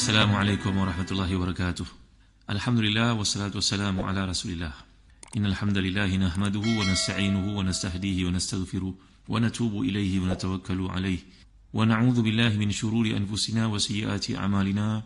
Assalamualaikum warahmatullahi wabarakatuh. Alhamdulillah wassalatu wassalamu ala Rasulillah. Innal hamdalillah nahmaduhu wa nasta'inuhu wa nastahdihi wa nastaghfiruh wa natubu ilayhi wa natawakkalu alayhi wa na'udzu billahi min shururi anfusina wa sayyiati a'malina.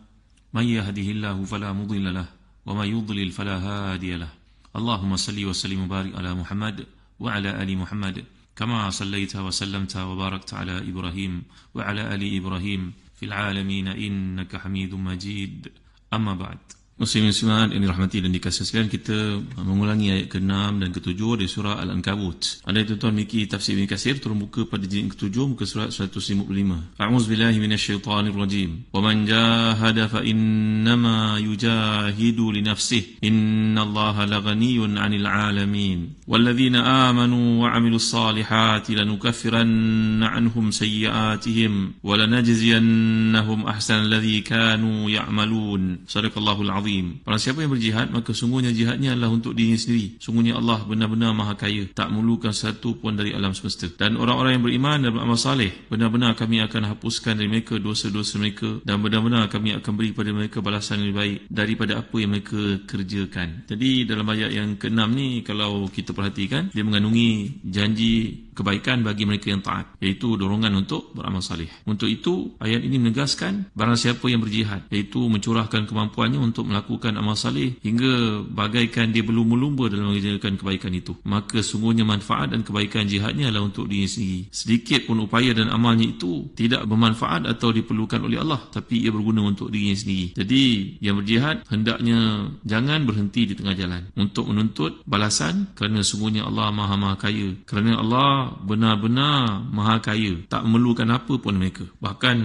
May yahdihillahu fala mudilla lahu wa may yudlil fala hadiya lahu. Allahumma salli wa sallim wa barik ala Muhammad wa ala ali Muhammad kama sallaita wa sallamta wa barakta ala Ibrahim wa ala ali Ibrahim fil alamin innaka Hamidum Majid. Amma ba'd. Muslimin muslimat yang dirahmati dan dikasihi sekalian, kita mengulangi ayat ke-6 dan ke-7 dari surah Al-Ankabut. Ada tuan-tuan memiliki tafsir Ibn Katsir, turun buka pada jilid ke-7 muka surat 155. A'udzubillahi minasyaitonir rajim. Wa man jahada fa innama yujahidu li nafsihi innallaha laghaniyyun 'anil 'alamin. Walladzina amanu wa 'amilus salihati lanukaffiranna 'anhum sayyi'atihim wa lanajziyannahum ahsanal ladzi kanu ya'malun. Sadaqallahul azim. Barang siapa yang berjihad, maka sungguhnya jihadnya adalah untuk dirinya sendiri. Sungguhnya Allah benar-benar maha kaya, tak memerlukan satu pun dari alam semesta. Dan orang-orang yang beriman dan beramal saleh, benar-benar kami akan hapuskan dari mereka dosa-dosa mereka, dan benar-benar kami akan beri pada mereka balasan yang lebih baik daripada apa yang mereka kerjakan. Jadi dalam ayat yang ke-6 ni, kalau kita perhatikan, dia mengandungi janji kebaikan bagi mereka yang taat, iaitu dorongan untuk beramal saleh. Untuk itu, ayat ini menegaskan barang siapa yang berjihad, iaitu mencurahkan kemampuannya untuk melakukan amal saleh hingga bagaikan dia berlumba-lumba dalam mengerjakan kebaikan itu, maka sungguhnya manfaat dan kebaikan jihadnya adalah untuk diri sendiri. Sedikit pun upaya dan amalnya itu tidak bermanfaat atau diperlukan oleh Allah, tapi ia berguna untuk dirinya sendiri. Jadi yang berjihad hendaknya jangan berhenti di tengah jalan untuk menuntut balasan, kerana sungguhnya Allah maha kaya. Kerana Allah benar-benar maha kaya, tak memerlukan apa pun mereka. Bahkan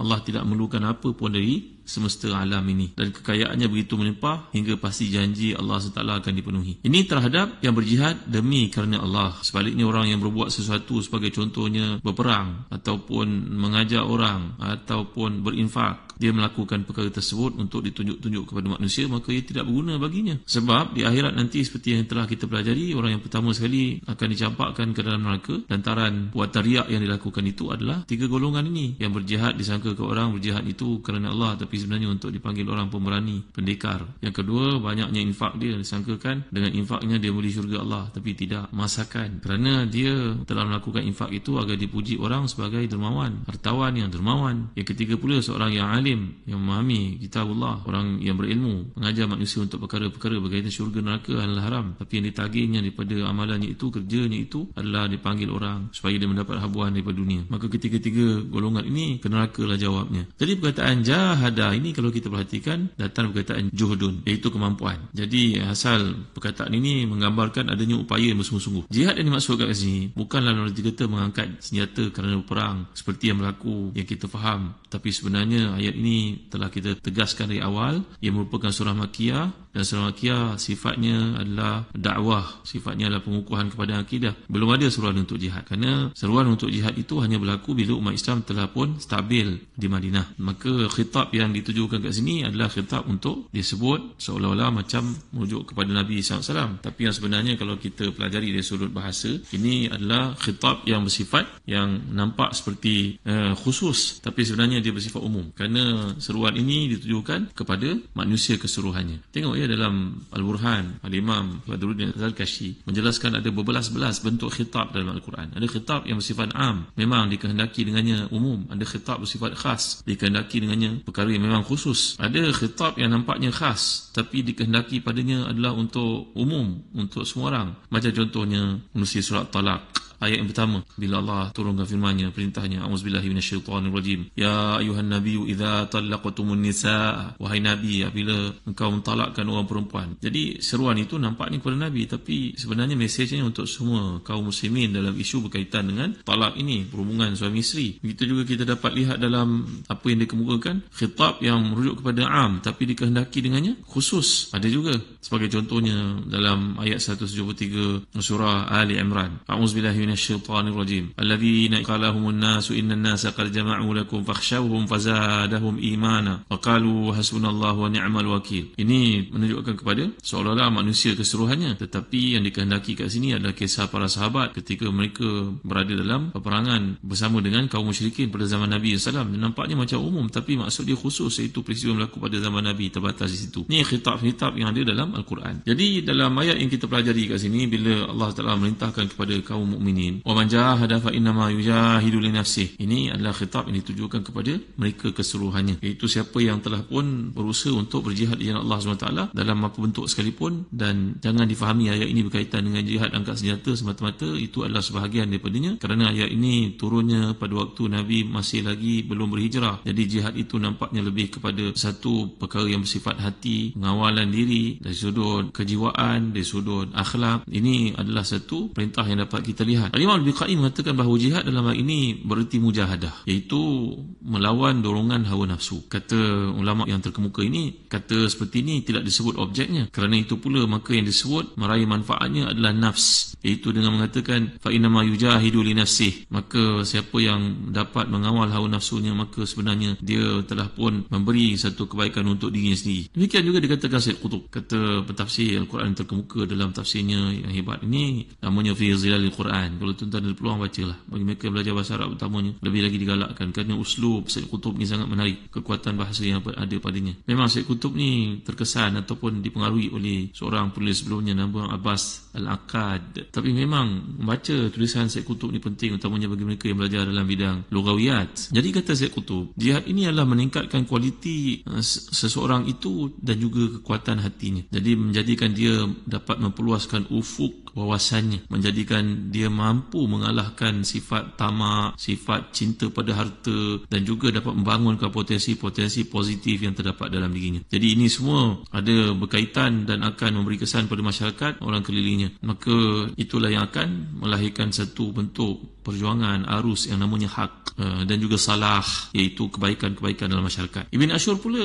Allah tidak memerlukan apa pun dari semesta alam ini, dan kekayaannya begitu melimpah hingga pasti janji Allah SWT akan dipenuhi. Ini terhadap yang berjihad demi kerana Allah. Sebaliknya, orang yang berbuat sesuatu sebagai contohnya berperang ataupun mengajar orang ataupun berinfak, dia melakukan perkara tersebut untuk ditunjuk-tunjuk kepada manusia, maka ia tidak berguna baginya. Sebab di akhirat nanti, seperti yang telah kita pelajari, orang yang pertama sekali akan dicampakkan ke dalam neraka lantaran buatan riak yang dilakukan itu adalah 3 golongan ini. Yang berjihad disangka ke orang berjihad itu kerana Allah, tapi sebenarnya untuk dipanggil orang pemberani, pendekar. Yang kedua, banyaknya infak dia, disangkakan dengan infaknya dia beli syurga Allah, tapi tidak. Masakan, kerana dia telah melakukan infak itu agar dipuji orang sebagai dermawan, hartawan yang dermawan. Yang ketiga pula, seorang yang alim, yang memahami kitabullah, orang yang berilmu, mengajar manusia untuk perkara-perkara berkaitan syurga, neraka, halal, haram, tapi yang ditagihnya daripada amalannya itu, kerjanya itu adalah dipanggil orang supaya dia mendapat habuan daripada dunia. Maka ketiga-tiga golongan ini ke neraka lah jawabnya. Jadi perkataan jahada ini, kalau kita perhatikan, datang perkataan juhdun, iaitu kemampuan. Jadi asal perkataan ini menggambarkan adanya upaya yang bersungguh-sungguh. Jihad yang dimaksudkan kat sini bukanlah arti kata mengangkat senjata kerana berperang seperti yang berlaku, yang kita faham. Tapi sebenarnya ayat ini telah kita tegaskan dari awal, ia merupakan surah Makkiyah, dan surah Makkiyah sifatnya adalah dakwah, sifatnya adalah pengukuhan kepada akidah. Belum ada seruan untuk jihad, kerana seruan untuk jihad itu hanya berlaku bila umat Islam telah pun stabil di Madinah. Maka khitab yang ditujukan kat sini adalah khitab untuk disebut seolah-olah macam merujuk kepada Nabi SAW. Tapi yang sebenarnya kalau kita pelajari dari sudut bahasa, ini adalah khitab yang bersifat, yang nampak seperti khusus, tapi sebenarnya dia bersifat umum, kerana seruan ini ditujukan kepada manusia keseluruhannya. Tengok ya, dalam Al-Burhan, Al-Imam Badruddin Al-Zarkashi menjelaskan ada berbelas-belas bentuk khitab dalam Al-Quran. Ada khitab yang bersifat am, memang dikehendaki dengannya umum. Ada khitab bersifat khas, dikehendaki dengannya perkara yang memang khusus. Ada khitab yang nampaknya khas, tapi dikehendaki padanya adalah untuk umum, untuk semua orang. Macam contohnya menerusi surat Talaq, ayat yang pertama, bila Allah turunkan firman-Nya, perintahnya, auzubillahi minasyaitonirrajim, ya ayuhan nabiyyu idza talaqtumun nisaa, wahai nabi, apabila engkau mentalakkan orang perempuan. Jadi seruan itu nampaknya kepada nabi, tapi sebenarnya mesejnya untuk semua kaum muslimin dalam isu berkaitan dengan talak ini, perhubungan suami isteri. Begitu juga kita dapat lihat dalam apa yang dikemukakan, khitab yang merujuk kepada am, tapi dikehendaki dengannya khusus. Ada juga, sebagai contohnya dalam ayat 173 surah Ali Imran, auzubillahi minasyaitanir rajim. Alladzina qala lahumun nasu innan nasa qad jama'u lakum fakhshawhum fazadahum imana wa qalu hasbunallahu wa ni'mal wakil. Ini menunjukkan kepada seolah-olah manusia keseluruhannya, tetapi yang dikehendaki kat sini adalah kisah para sahabat ketika mereka berada dalam peperangan bersama dengan kaum musyrikin pada zaman Nabi SAW. Nampaknya macam umum, tapi maksud dia khusus, iaitu peristiwa berlaku pada zaman Nabi, terbatas di situ. Ini khitab-khitab yang ada dalam Al-Quran. Jadi dalam ayat yang kita pelajari kat sini, bila Allah Ta'ala merintahkan kepada kaum mukminin, wa man jahada fa innama yujahidu li nafsihi, ini adalah khitab yang ditujukan kepada mereka keseluruhannya, iaitu siapa yang telah pun berusaha untuk berjihad di jalan Allah SWT dalam apa bentuk sekalipun. Dan jangan difahami ayat ini berkaitan dengan jihad angkat senjata semata-mata, itu adalah sebahagian daripadanya, kerana ayat ini turunnya pada waktu Nabi masih lagi belum berhijrah. Jadi jihad itu nampaknya lebih kepada satu perkara yang bersifat hati, pengawalan diri dari sudut kejiwaan, dari sudut akhlak. Ini adalah satu perintah yang dapat kita lihat. Al-Imam Al-Biqai mengatakan bahawa jihad dalam hal ini bererti mujahadah, iaitu melawan dorongan hawa nafsu. Kata ulama yang terkemuka ini, kata seperti ini tidak disebut objeknya, kerana itu pula maka yang disebut meraih manfaatnya adalah nafs, iaitu dengan mengatakan fa innama yujahidu li nafsihi, maka siapa yang dapat mengawal hawa nafsunya, maka sebenarnya dia telah pun memberi satu kebaikan untuk dirinya sendiri. Demikian juga dikatakan Sayyid Qutb, kata pentafsir Al-Quran yang terkemuka dalam tafsirnya yang hebat ini, namanya Fi Zilalil Quran. Kalau tuan-tuan ada peluang bacalah, bagi mereka yang belajar bahasa Arab utamanya lebih lagi digalakkan, kerana uslub Sayyid Qutb ni sangat menarik, kekuatan bahasa yang ada padanya. Memang Sayyid Qutb ni terkesan ataupun dipengaruhi oleh seorang penulis sebelumnya nama Abbas Al-Aqad, tapi memang membaca tulisan Sayyid Qutb ni penting, utamanya bagi mereka yang belajar dalam bidang lugawiyat. Jadi kata Sayyid Qutb, jihad ini adalah meningkatkan kualiti seseorang itu dan juga kekuatan hatinya. Jadi menjadikan dia dapat memperluaskan ufuk wawasannya, menjadikan dia mampu mengalahkan sifat tamak, sifat cinta pada harta, dan juga dapat membangunkan potensi-potensi positif yang terdapat dalam dirinya. Jadi ini semua ada berkaitan dan akan memberi kesan pada masyarakat orang kelilingnya. Maka itulah yang akan melahirkan satu bentuk perjuangan arus yang namanya hak dan juga salah, iaitu kebaikan-kebaikan dalam masyarakat. Ibn Ashur pula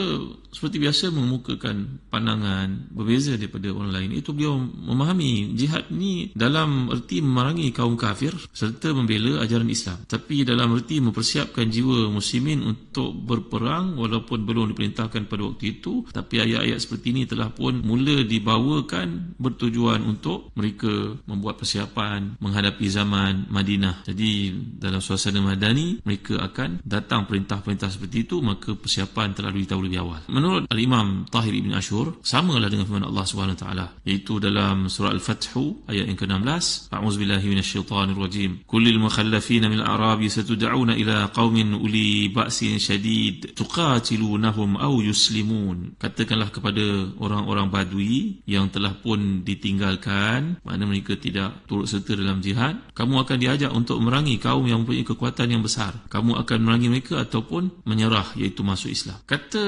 seperti biasa mengemukakan pandangan berbeza daripada orang lain, iaitu beliau memahami jihad ni dalam erti memerangi kaum kafir serta membela ajaran Islam, tapi dalam erti mempersiapkan jiwa muslimin untuk berperang walaupun belum diperintahkan pada waktu itu. Tapi ayat-ayat seperti ini telah pun mula dibawakan bertujuan untuk mereka membuat persiapan menghadapi zaman Madinah. Jadi dalam suasana madani mereka akan datang perintah-perintah seperti itu, maka persiapan telah diberitahu lebih awal. Menurut Al-Imam Tahir Ibn Ashur, samalah dengan firman Allah SWT, iaitu dalam surah Al-Fath ayat yang ke-16, a'udzubillahi minasyaitanir rajim, kullil mukhallafina minal a'rabi satud'auna ila qaumin uli ba'sin syadid tuqatilunahum aw yuslimun. Katakanlah kepada orang-orang badui yang telah pun ditinggalkan, maknanya mereka tidak turut serta dalam jihad, kamu akan diajak untuk memerangi kaum yang mempunyai kekuatan yang besar. Kamu akan memerangi mereka ataupun menyerah, iaitu masuk Islam. Kata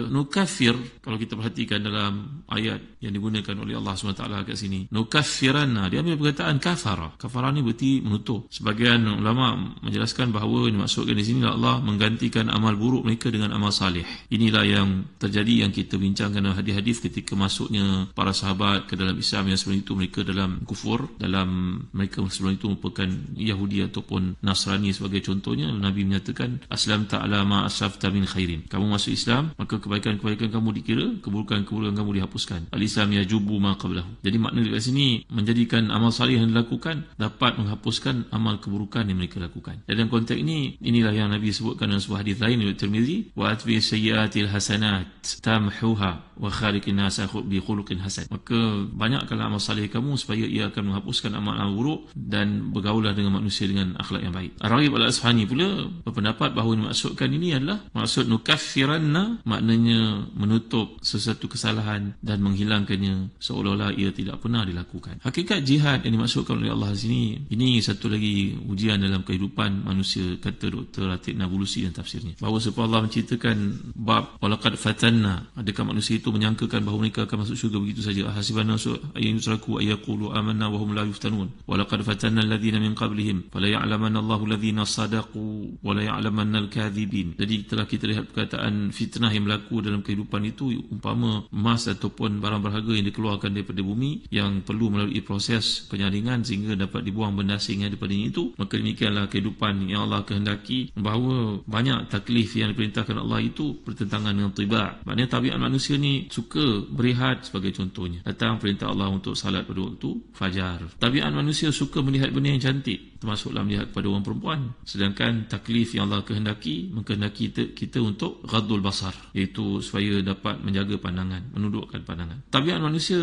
nukafir, kalau kita perhatikan dalam ayat yang digunakan oleh Allah SWT kat sini, nukaffiranna, dia ambil perkataan kafara. Kafara ni berarti menutup. Sebagian ulama menjelaskan bahawa dimaksudkan di sini Allah menggantikan amal buruk mereka dengan amal salih. Inilah yang terjadi, yang kita bincangkan dalam hadis-hadis ketika masuknya para sahabat ke dalam Islam, yang sebelum itu mereka dalam kufur, dalam mereka sebelum itu merupakan Yahudi ataupun Nasrani sebagai contohnya. Nabi menyatakan aslam ta'ala ma asrafta min khairin, kamu masuk Islam maka kebaikan-kebaikan kamu dikira, keburukan-keburukan kamu dihapuskan. Al-Islam yajubu ma qablahu. Jadi makna dekat sini menjadikan amal salih yang dilakukan dapat menghapuskan amal keburukan yang mereka lakukan. Dan dalam konteks ini, inilah yang Nabi sebutkan dalam sebuah hadis lain riwayat Tirmizi, wa atbi sayyiatil hasanat tamhuha wa khaliqin nas bi khuluqin hasan. Maka banyakkanlah amal salih kamu supaya ia akan menghapuskan amal-amal buruk, dan bergaullah dengan manusia dengan akhlak yang baik. Ar-Raghib Al-Asfahani pula berpendapat bahawa dimaksudkan ini adalah maksud nukaffiranna, maknanya menutup sesuatu kesalahan dan menghilangkannya seolah-olah ia tidak pernah dilakukan. Hakikat jihad yang dimaksudkan oleh Allah di sini, ini satu lagi ujian dalam kehidupan manusia, kata Dr. Ratib Nabulusi dan tafsirnya, bahawa sebab Allah menceritakan bab walaqad fatanna, adakah manusia itu menyangkakan bahawa mereka akan masuk syurga begitu saja? Ahasiban nasu ayyan yusraku ayyaqulu amanna wa hum la yuftanun walaqad fatanna alladhina min qablihim fala ya'lamanna Allahu alladhina sadaqu wa la ya'lamanna al-kadhibin. Jadi telah kita lihat perkataan fitnah yang berlaku dalam kehidupan itu, umpama emas ataupun barang berharga yang dikeluarkan daripada bumi yang perlu melalui proses penyaringan sehingga dapat dibuang benda asing yang daripadanya itu, maka demikianlah kehidupan yang Allah kehendaki, bahawa banyak taklif yang diperintahkan Allah itu bertentangan dengan tiba'. Maknanya tabiat manusia ni suka berehat, sebagai contohnya datang perintah Allah untuk salat pada waktu fajar. Tabiat manusia suka melihat benda yang cantik, termasuklah melihat kepada orang perempuan. Sedangkan taklif yang Allah kehendaki, menghendaki kita untuk ghadul basar, iaitu supaya dapat menjaga pandangan, menundukkan pandangan. Tabiat manusia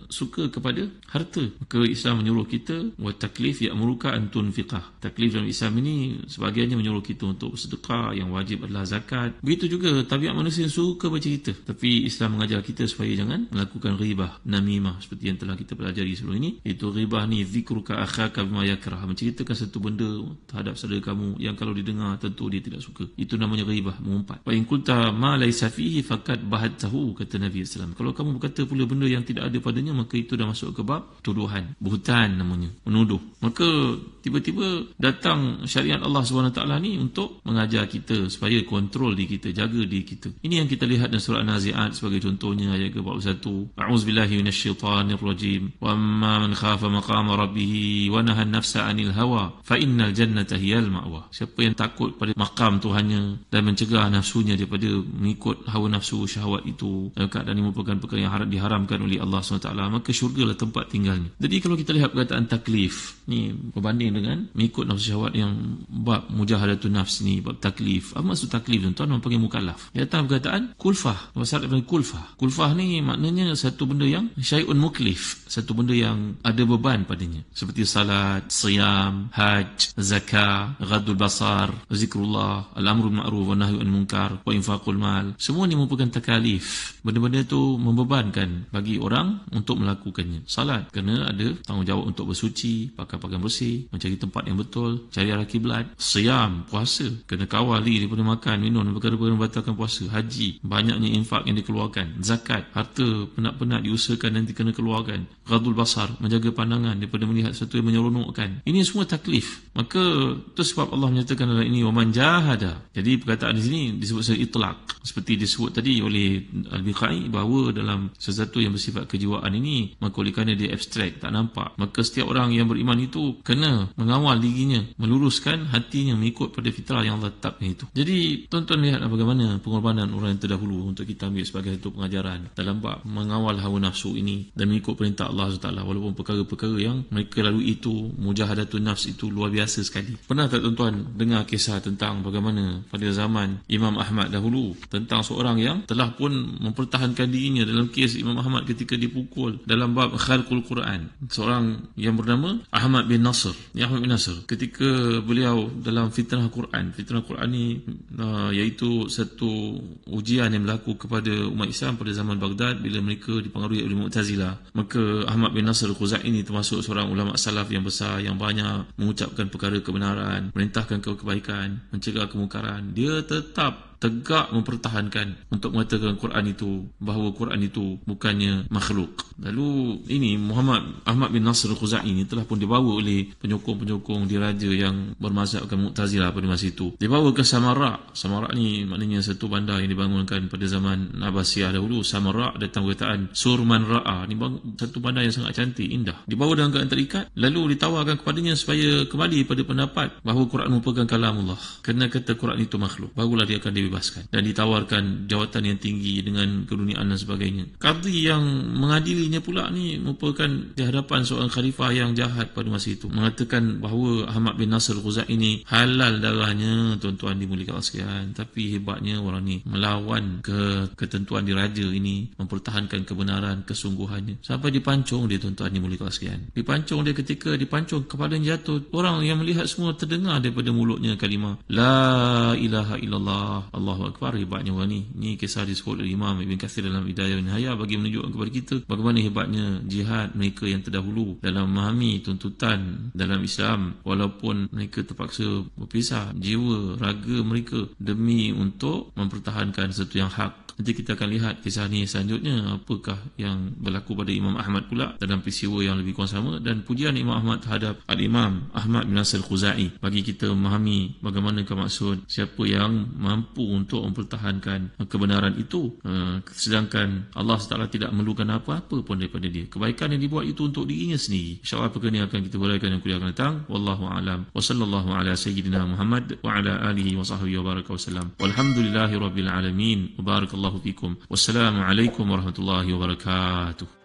suka kepada harta, maka Islam menyuruh kita wa taklif ya'muruka an tunfiqah. Taklif dalam Islam ini sebahagiannya menyuruh kita untuk sedekah, yang wajib adalah zakat. Begitu juga tabiat manusia suka bercerita, tapi Islam mengajar kita supaya jangan melakukan ghibah, namimah, seperti yang telah kita pelajari sebelum ini. Itu ghibah ni zikruka akhaka bima yakrah, menceritakan satu benda terhadap saudara kamu yang kalau didengar tentu dia tidak suka. Itu namanya ghibah, mengumpat. Wa in qulta ma laysa fihi faqad bahatahu, kata Nabi sallallahu. Kalau kamu berkata pula benda yang tidak ada padanya, maka itu dah masuk ke bab tuduhan, buhtan namanya, menuduh. Maka tiba-tiba datang syariat Allah SWT ni untuk mengajar kita supaya kontrol diri kita, jaga diri kita. Ini yang kita lihat dalam surah An-Nazi'at sebagai contohnya, ayat ke-41. A'udzubillahi minasyaitanirrajim. Wa amma man khafa maqama rabbih wa nahan nafsa 'anil hawa fa innal jannata hiyal ma'wa. Siapa yang takut pada maqam Tuhannya dan mencegah nafsunya daripada mengikut hawa nafsu syahwat itu, dalam keadaan ini merupakan perkara yang diharamkan oleh Allah SWT, maka syurgalah tempat tinggalnya. Jadi kalau kita lihat perkataan taklif ni berbanding dengan mengikut nafsu syahwat, yang bab mujahadatun nafs ni, bab taklif. Apa maksud taklif tuan-tuan? Orang panggil mukallaf. Dia datang perkataan kulfah. Masalah daripada kulfah. Kulfah ni maknanya satu benda yang syai'un muklif, satu benda yang ada beban padanya, seperti salat, siyam, haj, zakah, ghadul basar, zikrullah, al-amru bil ma'ruf wa nahyu anil munkar, wa infaqul mal. Semua ni merupakan takalif. Benda-benda itu membebankan bagi orang untuk melakukannya. Salat kena ada tanggungjawab untuk bersuci, pakai pakaian bersih, mencari tempat yang betul, cari arah kiblat. Siyam, puasa, kena kawal diri daripada makan, minum dan perkara-perkara yang membatalkan puasa. Haji, banyaknya infak yang dikeluarkan. Zakat, harta penat-penat diusahakan nanti kena keluarkan. Ghadul basar, menjaga pandangan daripada melihat sesuatu yang menyeronokkan. Ini semua taklif. Maka itu sebab Allah menyatakan dalam ini waman jahada. Jadi perkataan di sini disebut sebagai itlaq, seperti disebut tadi oleh Al-Biqai, bahawa dalam sesuatu yang bersifat kejiwaan ini, maka oleh kerana dia abstrak, tak nampak, maka setiap orang yang beriman itu kena mengawal dirinya, meluruskan hatinya mengikut pada fitrah yang Allah tetapkan itu. Jadi tuan-tuan lihatlah bagaimana pengorbanan orang yang terdahulu untuk kita ambil sebagai satu pengajaran dalam bab mengawal hawa nafsu ini dan mengikut perintah Allah SWT, walaupun perkara-perkara yang mereka lalui itu, mujahadatun nafs itu luar biasa sekali. Pernah tak tuan-tuan dengar kisah tentang bagaimana pada zaman Imam Ahmad dahulu, tentang seorang yang telah pun mempertahankan dirinya dalam kes Imam Ahmad ketika dipukul dalam bab khalqul Quran, seorang yang bernama Ahmad bin Nasr. Ahmad bin Nasr, ketika beliau dalam fitnah Quran ni iaitu satu ujian yang berlaku kepada umat Islam pada zaman Baghdad bila mereka dipengaruhi oleh Mu'tazilah. Maka Ahmad bin Nasr al-Khuzai ini termasuk seorang ulama salaf yang besar, yang banyak mengucapkan perkara kebenaran, merintahkan kebaikan, mencegah kemungkaran. Dia tetap tegak mempertahankan untuk mengatakan Quran itu, bahawa Quran itu bukannya makhluk. Lalu ini Ahmad bin Nasr al-Khuzai ini telah pun dibawa oleh penyokong-penyokong diraja yang bermazhabkan Mu'tazilah pada masa itu. Dibawa ke Samarra. Samarra ni maknanya satu bandar yang dibangunkan pada zaman Abbasiyah dahulu. Samarra datang perkataan Surman Ra'a. Ni satu bandar yang sangat cantik, indah. Dibawa dalam keadaan terikat, lalu ditawarkan kepadanya supaya kembali pada pendapat bahawa Quran merupakan kalamullah. Kena kata Quran itu makhluk, barulah dia akan dibebaskan, dan ditawarkan jawatan yang tinggi dengan keduniaan dan sebagainya. Qadhi yang mengadilinya pula ni merupakan di hadapan seorang khalifah yang jahat pada masa itu, mengatakan bahawa Ahmad bin Nasr al-Khuzai ini halal darahnya. Tuan-tuan dimuliakan Allah sekalian, tapi hebatnya orang ni melawan ketentuan diraja ini, mempertahankan kebenaran, kesungguhannya, sampai dipancung dia. Tuan-tuan dimuliakan Allah sekalian, dipancung dia. Ketika dipancung, kepalanya jatuh. Orang yang melihat semua terdengar daripada mulutnya kalimah La ilaha illallah, Allahu Akbar. Hebatnya orang ni. Ni kisah disebut oleh Imam Ibn Kathir dalam Hidayah wa Nihayah bagi menunjukkan kepada kita bagaimana hebatnya jihad mereka yang terdahulu dalam memahami tuntutan dalam Islam, walaupun mereka terpaksa berpisah jiwa raga mereka demi untuk mempertahankan sesuatu yang hak, Nanti kita akan lihat kisah ni selanjutnya, apakah yang berlaku pada Imam Ahmad pula dalam peristiwa yang lebih kurang sama, dan pujian Imam Ahmad terhadap Al-Imam Ahmad bin Nasir Khuzai bagi kita memahami bagaimanakah maksud siapa yang mampu untuk mempertahankan kebenaran itu, sedangkan Allah SWT tidak memerlukan apa-apa pun daripada dia. Kebaikan yang dibuat itu untuk dirinya sendiri. InsyaAllah perkara ini akan kita huraikan yang kuliah akan datang. Wallahu a'lam. Wa sallallahu ala sayyidina Muhammad wa ala alihi wa sahbihi wa baraka wa sallam. Walhamdulillahi rabbil alamin. Wa barakallahu fikum. Wassalamu alaikum warahmatullahi wabarakatuh.